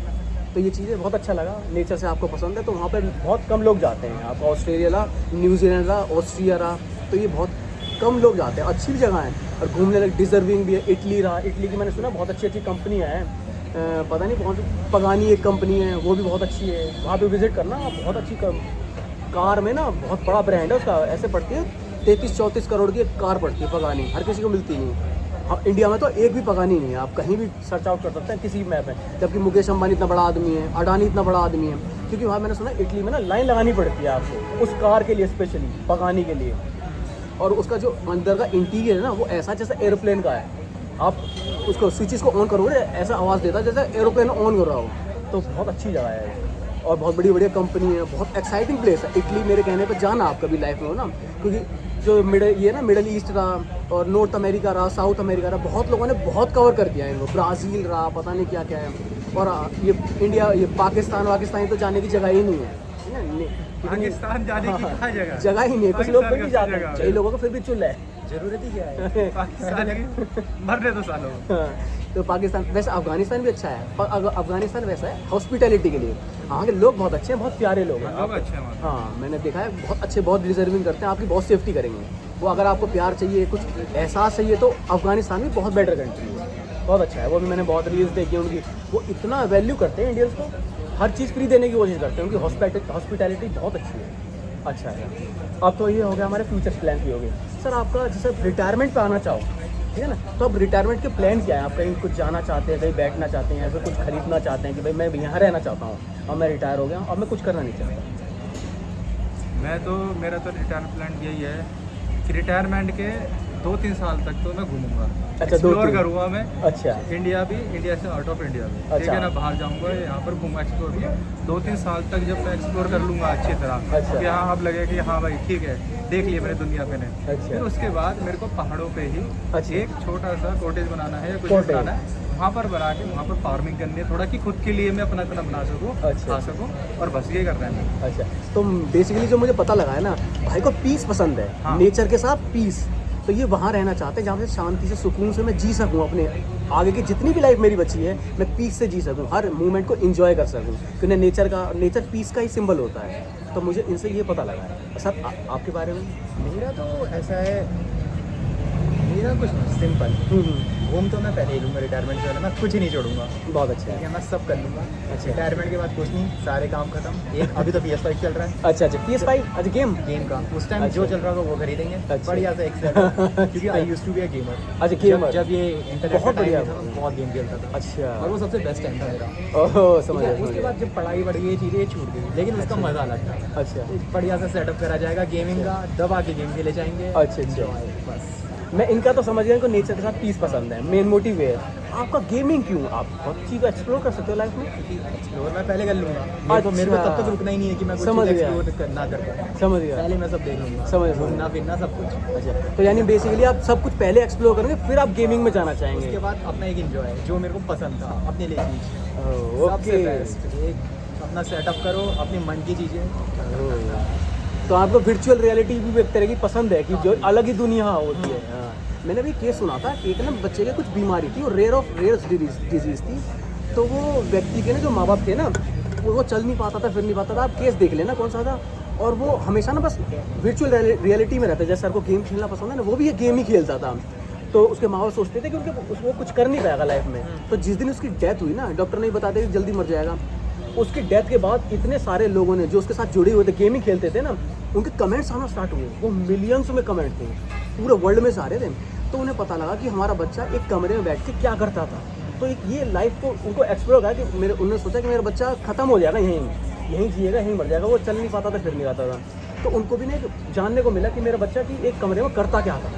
तो ये चीज़ें बहुत अच्छा लगा, नेचर से आपको पसंद है तो वहाँ पर बहुत कम लोग जाते हैं। आपको ऑस्ट्रेलिया रहा, न्यूजीलैंड रहा, ऑस्ट्रिया रहा, तो ये बहुत कम लोग जाते हैं, अच्छी भी जगह है और घूमने लगे, डिजर्विंग भी है। इटली रहा, इटली की मैंने सुना बहुत अच्छी अच्छी कंपनियाँ हैं, पता नहीं बहुत, पगानी एक कंपनी है वो भी बहुत अच्छी है, वहाँ पे विजिट करना आप, बहुत अच्छी कार में ना, बहुत बड़ा ब्रांड है उसका, ऐसे पड़ती है 33-34 करोड़ की एक कार पड़ती है पगानी, हर किसी को मिलती नहीं। हाँ, इंडिया में तो एक भी पगानी नहीं है, आप कहीं भी सर्च आउट कर सकते हैं किसी भी मैप में, जबकि मुकेश अंबानी इतना बड़ा आदमी है, अडानी इतना बड़ा आदमी है, क्योंकि वहाँ मैंने सुना इटली में ना लाइन लगानी पड़ती है आपको उस कार के लिए, स्पेशली पगानी के लिए। और उसका जो अंदर का इंटीरियर है ना, वो ऐसा जैसा एरोप्लेन का है, आप उसको स्विचेस को ऑन करोगे ऐसा आवाज़ देता है जैसे एरोप्लेन ऑन कर रहा हो, तो बहुत अच्छी जगह है। और बहुत बड़ी बड़ी कंपनी है, बहुत एक्साइटिंग प्लेस है। इटली मेरे कहने पर जाना आप कभी लाइफ में हो ना, क्योंकि जो मिडल ईस्ट रहा और नॉर्थ अमेरिका रहा, साउथ अमेरिका रहा, बहुत लोगों ने बहुत कवर कर दिया है इनको। ब्राज़ील रहा, पता नहीं क्या क्या है। और ये इंडिया, ये पाकिस्तान तो जाने की जगह ही नहीं है ना। पाकिस्तान जाने की कहाँ जगह ही नहीं है। कुछ लोग फिर भी जाते हैं, जगह कई लोगों को फिर भी चुल है। जरूरत ही क्या है। पाकिस्तान की मरने दो सालों। हाँ, तो पाकिस्तान, वैसे अफगानिस्तान भी अच्छा है, पर अफगानिस्तान वैसा है हॉस्पिटैलिटी के लिए। वहाँ के लोग बहुत अच्छे हैं, बहुत प्यारे लोग हैं। लोग अच्छे हैं वहाँ। हाँ, मैंने देखा है, बहुत अच्छे, बहुत डिजर्विंग करते हैं, आपकी बहुत सेफ्टी करेंगे वो। अगर आपको प्यार चाहिए, कुछ एहसास चाहिए, तो अफगानिस्तान भी बहुत बेटर कंट्री है, बहुत अच्छा है। वो भी मैंने बहुत रील्स देखी है उनकी, वो इतना वैल्यू करते हैं इंडियंस को, हर चीज़ फ्री देने की कोशिश करते हैं। उनकी हॉस्पिटैलिटी बहुत अच्छी है, अच्छा है। अब तो ये हो गया, हमारे फ्यूचर प्लान भी हो गए। सर आपका जैसे रिटायरमेंट पे आना चाहो, ठीक है ना, तो अब रिटायरमेंट के प्लान क्या है? आप कहीं कुछ जाना चाहते हैं, कहीं बैठना चाहते हैं, या फिर कुछ खरीदना चाहते हैं कि भाई मैं यहाँ रहना चाहता हूँ, अब मैं रिटायर हो गया हूँ, अब मैं कुछ करना नहीं चाहता? मेरा तो रिटायरमेंट प्लान यही है कि रिटायरमेंट के 2-3 साल तक तो मैं घूमूंगा, अच्छा, एक्सप्लोर करूँगा मैं। अच्छा, इंडिया भी, इंडिया से आउट ऑफ इंडिया भी, अच्छा। ठीक है ना, बाहर जाऊंगा, यहाँ पर घूमूंगा, एक्सप्लोर भी 2-3 साल तक जब मैं एक्सप्लोर कर लूँगा अच्छी तरह, अच्छा। कि हाँ अब लगे कि हाँ भाई ठीक है, देख लिए मैंने दुनिया पे ने। अच्छा। फिर उसके बाद मेरे को पहाड़ों पे ही अच्छा। एक छोटा सा कॉटेज बनाना है या कुछ भी Cottage। बनाना है, वहाँ पर बना के वहाँ पर फार्मिंग करनी है थोड़ा, कि खुद के लिए मैं अपना बना सकूँ, अच्छा। खा सकूँ, और बस ये करना है। अच्छा, तो बेसिकली जो मुझे पता लगा है ना, भाई को पीस पसंद है, हाँ। नेचर के साथ पीस। तो ये वहाँ रहना चाहते हैं जहाँ से शांति से, सुकून से मैं जी सकूँ, अपने आगे की जितनी भी लाइफ मेरी बची है मैं पीस से जी सकूँ, हर मोमेंट को एंजॉय कर सकूँ, क्योंकि नेचर पीस का ही सिंबल होता है। तो मुझे इनसे ये पता लगा है। सर आपके बारे में? मेरा तो ऐसा है, मेरा कुछ सिंपल, घूम तो मैं पहले ही लूँगा रिटायरमेंट से पहले, मैं कुछ ही नहीं छोड़ूंगा, बहुत अच्छा ठीक है। है, मैं सब कर लूँगा। अच्छा। रिटायरमेंट के बाद कुछ नहीं, सारे काम खत्म। अभी तो PS5 चल रहा है, अच्छा अच्छा, PS5, अच्छा गेम का उस टाइम अच्छा। जो चल रहा होगा वो खरीदेंगे, अच्छा। बढ़िया से एक सेटअप, क्योंकि I used to be a gamer. अच्छा, gamer। जब ये इंटरनेट बहुत का बढ़िया। टाइम था, बहुत गेम खेलता था, अच्छा, और वो सबसे बेस्ट टाइम था मेरा। ओह समझ ठीक है, गया, समझ उसके गया। बाद जब पढ़ाई बढ़ गई, ये चीज़ें छूट गई, लेकिन उसका अच्छा। मज़ा अलग था। अच्छा, एक बढ़िया से सेटअप करा जाएगा गेमिंग का, दबा के गेम खेले जाएंगे। अच्छा, अच्छा। Enjoy, बस। मैं इनका तो समझ गया, इनको नेचर के साथ पीस पसंद है, मेन मोटिव है। आपका गेमिंग क्यों? आप बहुत चीज़ एक्सप्लोर कर सकते हो लाइफ में। एक्सप्लोर मैं पहले कर लूँगा, मेरे को अच्छा। तब तक रुकना ही नहीं है कि मैं कुछ समझ चीज़ गया। एक्सप्लोर करना करता, समझ गया। पहले मैं सब देख लूँगा, समझ गया। घूमना फिरना सब कुछ। अच्छा, तो यानी बेसिकली आप सब कुछ पहले एक्सप्लोर करेंगे, फिर आप गेमिंग में जाना चाहेंगे। उसके बाद अपना एक एंजॉय, जो मेरे को पसंद था, अपने लिए चीज़ ओह, सबसे ओके। बेस्ट। एक अपना सेटअप करो, अपने मन की चीज़ें। तो आपको वर्चुअल रियलिटी भी एक तरह की पसंद है, कि जो अलग ही दुनिया होती है। हाँ। मैंने भी केस सुना था कि एक ना बच्चे के कुछ बीमारी थी, और रेयर डिजीज़ थी। तो वो व्यक्ति के ना जो माँ बाप थे ना, वो चल नहीं पाता था, फिर नहीं पाता था। आप केस देख लेना कौन सा था। और वो हमेशा ना बस वर्चुअल रियलिटी में रहता है। जैसे सर को गेम खेलना पसंद है ना, वो भी ये गेम ही खेलता था। तो उसके माँ बाप सोचते थे कि वो कुछ कर नहीं पाएगा लाइफ में। तो जिस दिन उसकी डेथ हुई ना, डॉक्टर ने बता दिया कि जल्दी मर जाएगा। उसकी डेथ के बाद इतने सारे लोगों ने जो उसके साथ जुड़े हुए थे, गेमिंग खेलते थे ना, उनके कमेंट्स आना स्टार्ट हुए। वो मिलियंस में कमेंट थे, पूरे वर्ल्ड में सारे थे। तो उन्हें पता लगा कि हमारा बच्चा एक कमरे में बैठ के क्या करता था। तो एक ये लाइफ को उनको एक्सप्लोर करा कि उन्होंने सोचा कि मेरा बच्चा ख़त्म हो जाएगा, यहीं जिएगा, यहीं मर जाएगा। वो चल नहीं पाता था, फिर नहीं आता था। तो उनको भी ना जानने को मिला कि मेरा बच्चा कि एक कमरे में करता क्या था।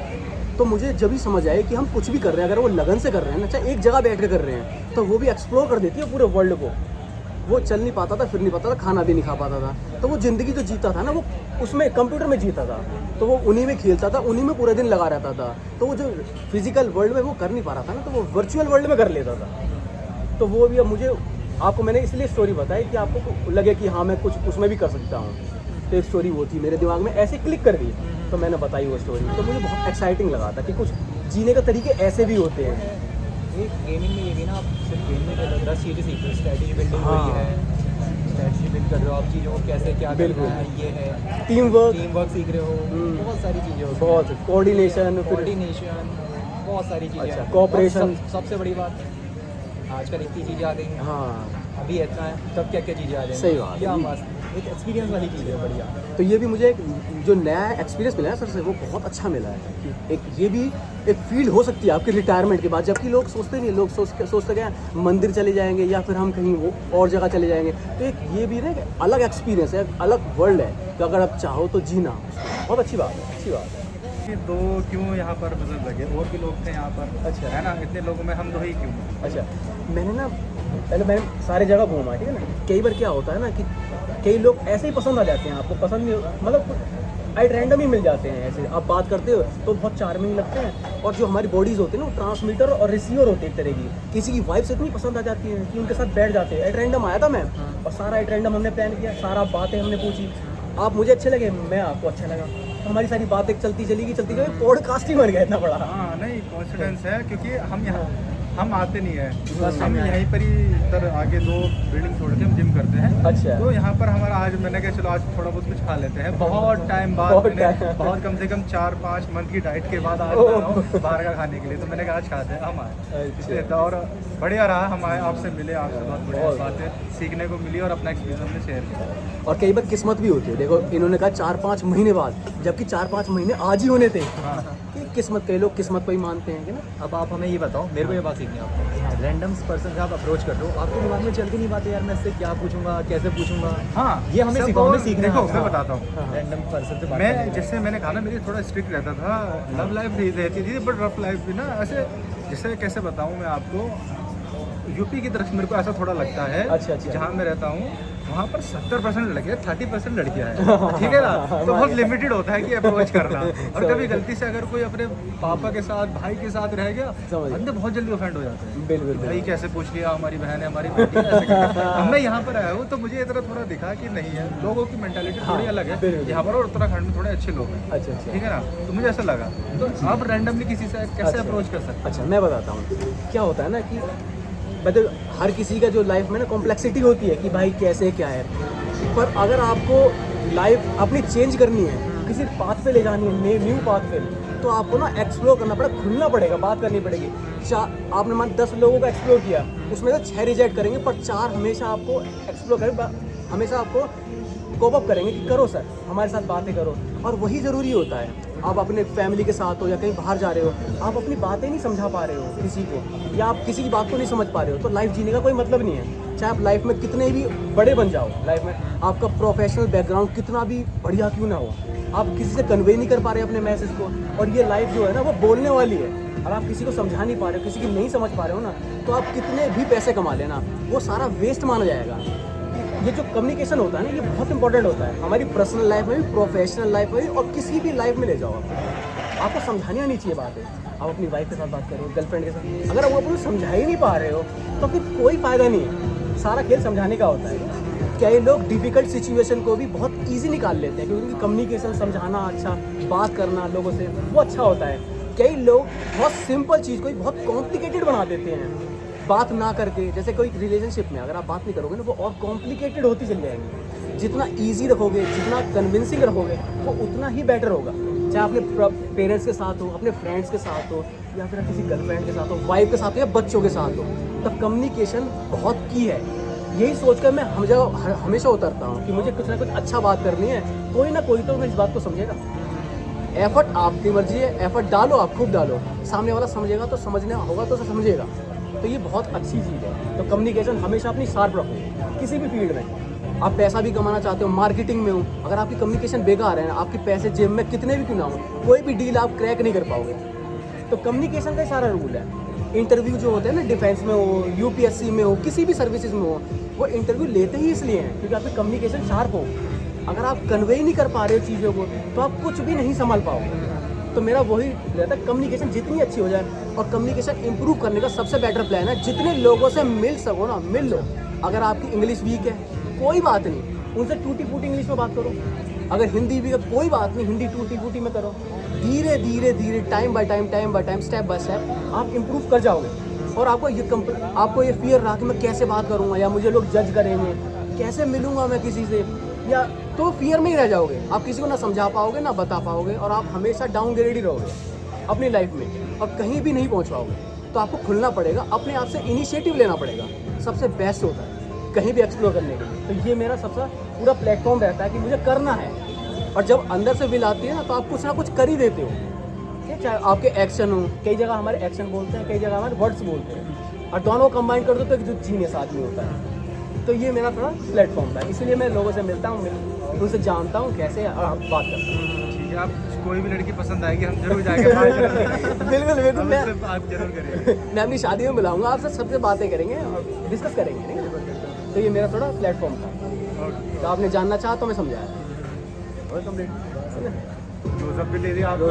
तो मुझे जब ही समझ आया कि हम कुछ भी कर रहे हैं, अगर वो लगन से कर रहे हैं ना, चाहे एक जगह बैठ के कर रहे हैं, तो वो भी एक्सप्लोर कर देती है पूरे वर्ल्ड को। वो चल नहीं पाता था, फिर नहीं पाता था, खाना भी नहीं खा पाता था। तो वो ज़िंदगी जो जीता था ना, वो उसमें कंप्यूटर में जीता था। तो वो उन्हीं में खेलता था, उन्हीं में पूरा दिन लगा रहता था। तो वो जो फिजिकल वर्ल्ड में वो कर नहीं पा रहा था ना, तो वो वर्चुअल वर्ल्ड में कर लेता था। तो वो भी अब मुझे आपको मैंने इसलिए स्टोरी बताई कि आपको लगे कि हाँ मैं कुछ उसमें भी कर सकता हूँ। तो एक स्टोरी वो थी मेरे दिमाग में, ऐसे क्लिक कर दी, तो मैंने बताई वो स्टोरी। तो मुझे बहुत एक्साइटिंग लगा था कि कुछ जीने के तरीके ऐसे भी होते हैं। एक गेमिंग में ये भी ना, आप सिर्फ गेम में खेल 10 चीज़ें सीख रहे हो, स्ट्रैटेजी बिल्डिंग हाँ। हुई है, स्ट्रैटेजी बिल्ड कर रहे हो आप, चीज़ों को कैसे क्या बिल्कुल। करना है, ये है टीम वर्क, सीख रहे हो, बहुत सारी चीज़ें होती हैं। बहुत कोऑर्डिनेशन, कोऑर्डिनेशन, बहुत सारी चीज़ें अच्छा, हैं। cooperation। और सबसे बड़ी बात, आजकल इतनी चीज़ें आ गई हैं, हाँ। अभी इतना है, तब क्या क्या चीज़ें आ जाएंगी। सही बात है। या बस एक एक्सपीरियंस वाली चीज़ है, बढ़िया। तो ये भी मुझे जो नया एक्सपीरियंस मिला है सर से, वो बहुत अच्छा मिला है कि एक ये भी एक फील्ड हो सकती है आपकी रिटायरमेंट के बाद। जबकि लोग सोचते नहीं, लोग सोचते क्या मंदिर चले जाएंगे या फिर हम कहीं वो और जगह चले जाएंगे। तो एक ये भी ना एक अलग एक्सपीरियंस है, अलग वर्ल्ड है, तो अगर आप चाहो तो जीना। बहुत अच्छी बात है, अच्छी बात है। कि दो क्यों यहाँ पर बुजुर्ग लगे, और भी लोग थे यहाँ पर, अच्छा। है ना, इतने लोगों में हम दो ही क्यों? अच्छा, मैंने ना पहले मैंने सारे जगह घूमा, ठीक है ना। कई बार क्या होता है ना कि कई लोग ऐसे ही पसंद आ जाते हैं, आपको पसंद नहीं मतलब एट रैंडम ही मिल जाते हैं। ऐसे आप बात करते हो तो बहुत चार्मिंग लगते हैं, और जो हमारी बॉडीज़ होती है ना, वो ट्रांसमीटर और रिसीवर होते हैं एक तरह की। किसी की वाइफ से इतनी पसंद आ जाती है कि उनके साथ बैठ जाते हैं। एट रैंडम आया था मैं, और सारा एट रैंडम हमने प्लान किया, सारा बातें हमने पूछी, आप मुझे अच्छे लगे, मैं आपको अच्छा लगा, तो हमारी सारी बातें चलती चली गई, पॉडकास्ट ही बन गया इतना बड़ा। हाँ नहीं, कॉन्फिडेंस है क्योंकि हम आते नहीं है, बस हम यहीं पर ही इधर आगे 2 बिल्डिंग छोड़ के हम जिम करते हैं। अच्छा। तो यहाँ पर हमारा आज मैंने कहा चलो आज थोड़ा बहुत कुछ खा लेते हैं। बहुत टाइम बाद बहुत कम से कम 4-5 मंथ की डाइट के बाद आज आ रहा हूँ बाहर का खाने के लिए। तो मैंने कहा आज खाते हैं, हम आए इसलिए। और बढ़िया रहा, हम आए, आपसे मिले, आपसे बहुत बढ़िया बातें सीखने को मिली और अपना एक्सपीरियंस हमने शेयर किया। और कई बार किस्मत भी होती है, देखो इन्होंने कहा 4-5 महीने बाद, जबकि 4-5 महीने आज ही होने थे। कि किस्मत, कई लोग किस्मत को ही मानते हैं कि ना। अब आप हमें ये बताओ, मेरे को ये बात सीखनी है आपको, रैंडम पर्सन से आप अप्रोच कर रहे हो, आपके दिमाग में चलती नहीं बातें यार मैं इससे क्या पूछूंगा, कैसे पूछूंगा? हाँ, ये हमें सीखना देखो है। मैं बताता हूँ, रैंडम पर्सन से बात मैं करने का। जैसे मैंने कहा ना, मेरी थोड़ा स्ट्रिक्ट रहता था, लव लाइफ रहती थी, बट रफ लाइफ भी ना ऐसे, जैसे कैसे बताऊँ मैं आपको, यूपी की तरफ मेरे को ऐसा थोड़ा लगता है। अच्छा। जहाँ मैं रहता हूँ वहाँ पर 70% लड़के, 30% लड़कियाँ हैं, ठीक है ना। तो बहुत लिमिटेड होता है कि अप्रोच करना। और कभी गलती से अगर कोई अपने पापा के साथ, भाई के साथ रह गया, बंदे बहुत जल्दी ऑफेंड हो जाते हैं। बिल्कुल। भाई कैसे पूछ लिया, हमारी बहन है, हमारी बेटी है, ऐसे करके। अब मैं यहाँ पर आया हूँ तो मुझे इतना थोड़ा दिखा कि नहीं है, लोगों की मेंटालिटी थोड़ी अलग है यहाँ पर, और उत्तराखंड में थोड़े अच्छे लोग हैं। अच्छा। ठीक है ना, तो मुझे ऐसा लगा। तो आप रैंडमली किसी से कैसे अप्रोच कर सकते हैं? अच्छा, मैं बताता हूँ क्या होता है ना कि मतलब हर किसी का जो लाइफ में ना कॉम्प्लेक्सिटी होती है कि भाई कैसे क्या है, पर अगर आपको लाइफ अपनी चेंज करनी है, किसी पाथ पे ले जानी है, न्यू पाथ पे, तो आपको ना एक्सप्लोर करना पड़ेगा, खुलना पड़ेगा, बात करनी पड़ेगी। आपने मान 10 लोगों का एक्सप्लोर किया, उसमें से 6 रिजेक्ट करेंगे, पर 4 हमेशा आपको एक्सप्लोर करेंगे, हमेशा आपको कोप अप करेंगे कि करो सर, हमारे साथ बातें करो। और वही ज़रूरी होता है। आप अपने फैमिली के साथ हो या कहीं बाहर जा रहे हो, आप अपनी बातें नहीं समझा पा रहे हो किसी को, या आप किसी की बात को नहीं समझ पा रहे हो, तो लाइफ जीने का कोई मतलब नहीं है। चाहे आप लाइफ में कितने भी बड़े बन जाओ, लाइफ में आपका प्रोफेशनल बैकग्राउंड कितना भी बढ़िया क्यों ना हो, आप किसी से कन्वे नहीं कर पा रहे अपने मैसेज को। और ये लाइफ जो है ना, वो बोलने वाली है। और आप किसी को समझा नहीं पा रहे हो, किसी की नहीं समझ पा रहे हो ना, तो आप कितने भी पैसे कमा लेना, वो सारा वेस्ट माना जाएगा। ये जो कम्युनिकेशन होता है ना, ये बहुत इंपॉर्टेंट होता है हमारी पर्सनल लाइफ में भी, प्रोफेशनल लाइफ में भी, और किसी भी लाइफ में ले जाओ आपको समझानी आनी चाहिए बातें। आप अपनी वाइफ के साथ बात करो, गर्लफ्रेंड के साथ, अगर आप समझा ही नहीं पा रहे हो तो फिर कोई फ़ायदा नहीं है। सारा खेल समझाने का होता है। कई लोग डिफ़िकल्ट सिचुएशन को भी बहुत ईजी निकाल लेते हैं, क्योंकि उनकी कम्युनिकेशन, समझाना अच्छा, बात करना लोगों से, वो अच्छा होता है। कई लोग बहुत सिंपल चीज़ को ही बहुत कॉम्प्लिकेटेड बना देते हैं बात ना करके। जैसे कोई रिलेशनशिप में अगर आप बात नहीं करोगे ना, वो और कॉम्प्लिकेटेड होती चली जाएंगी। जितना इजी रखोगे, जितना कन्विंसिंग रखोगे, वो उतना ही बेटर होगा। चाहे अपने पेरेंट्स के साथ हो, अपने फ्रेंड्स के साथ हो, या फिर किसी गर्लफ्रेंड के साथ हो, वाइफ के साथ हो, या बच्चों के साथ हो, तो कम्युनिकेशन बहुत की है। यही सोचकर मैं हमेशा उतरता हूँ कि मुझे कुछ ना कुछ अच्छा बात करनी है, कोई ना कोई तो मैं इस बात को समझेगा। एफर्ट आपकी मर्जी है, एफर्ट डालो, आप खूब डालो, सामने वाला समझेगा तो समझना होगा तो समझेगा। तो ये बहुत अच्छी चीज़ है। तो कम्युनिकेशन हमेशा अपनी शार्प रखो किसी भी फील्ड में। आप पैसा भी कमाना चाहते हो, मार्केटिंग में हो, अगर आपकी कम्युनिकेशन बेकार है, आपके पैसे जेब में कितने भी क्यों ना हो, कोई भी डील आप क्रैक नहीं कर पाओगे। तो कम्युनिकेशन का सारा रूल है। इंटरव्यू जो होते हैं ना, डिफेंस में हो, यूपीएससी में हो, किसी भी सर्विसेज में हो, वो इंटरव्यू लेते ही इसलिए हैं क्योंकि आपकी कम्युनिकेशन शार्प हो। अगर आप कन्वे ही नहीं कर पा रहे हो चीज़ों को, तो आप कुछ भी नहीं संभाल पाओगे। तो मेरा वही रहता है, कम्युनिकेशन जितनी अच्छी हो जाए। और कम्युनिकेशन इंप्रूव करने का सबसे बेटर प्लान है, जितने लोगों से मिल सको ना, मिल लो। अगर आपकी इंग्लिश वीक है, कोई बात नहीं, उनसे टूटी फूटी इंग्लिश में बात करो। अगर हिंदी वीक है, कोई बात नहीं, हिंदी टूटी फूटी में करो। धीरे धीरे time by time, step by step आप इम्प्रूव कर जाओगे। और आपको ये फियर रहा कि मैं कैसे बात करूँगा, या मुझे लोग जज करेंगे, कैसे मिलूँगा मैं किसी से, या तो फियर में ही रह जाओगे। आप किसी को ना समझा पाओगे, ना बता पाओगे, और आप हमेशा डाउनग्रेड ही रहोगे अपनी लाइफ में, और कहीं भी नहीं पहुंच पाओगे। तो आपको खुलना पड़ेगा, अपने आप से इनिशिएटिव लेना पड़ेगा, सबसे बेस्ट होता है कहीं भी एक्सप्लोर करने के लिए। तो ये मेरा सबसे पूरा प्लेटफॉर्म रहता है कि मुझे करना है। और जब अंदर से विल आती है ना, तो आप कुछ ना कुछ कर ही देते हो। चाहे आपके एक्शन हो, कई जगह हमारे एक्शन बोलते हैं, कई जगह हमारे वर्ड्स बोलते हैं, और दोनों कंबाइन कर दो तो एक जो जीनियस आदमी होता है। तो ये मेरा थोड़ा प्लेटफॉर्म था, इसीलिए मैं लोगों से मिलता हूँ। उनसे जानता हूँ कैसे बात करता हूँ। ठीक है, आप कोई भी लड़की पसंद आएगी हम जरूर जाएंगे बात जरूर करेंगे। बिल्कुल बिल्कुल, हम मैं उससे बात जरूर करेंगे। मैं अपनी शादी में बुलाऊंगा आपसे, सबसे बातें करेंगे और डिस्कस करेंगे, ठीक है? तो ये मेरा थोड़ा प्लेटफॉर्म था, तो आपने जानना चाहा तो मैं समझाया। तो सब भी ले दिया आप।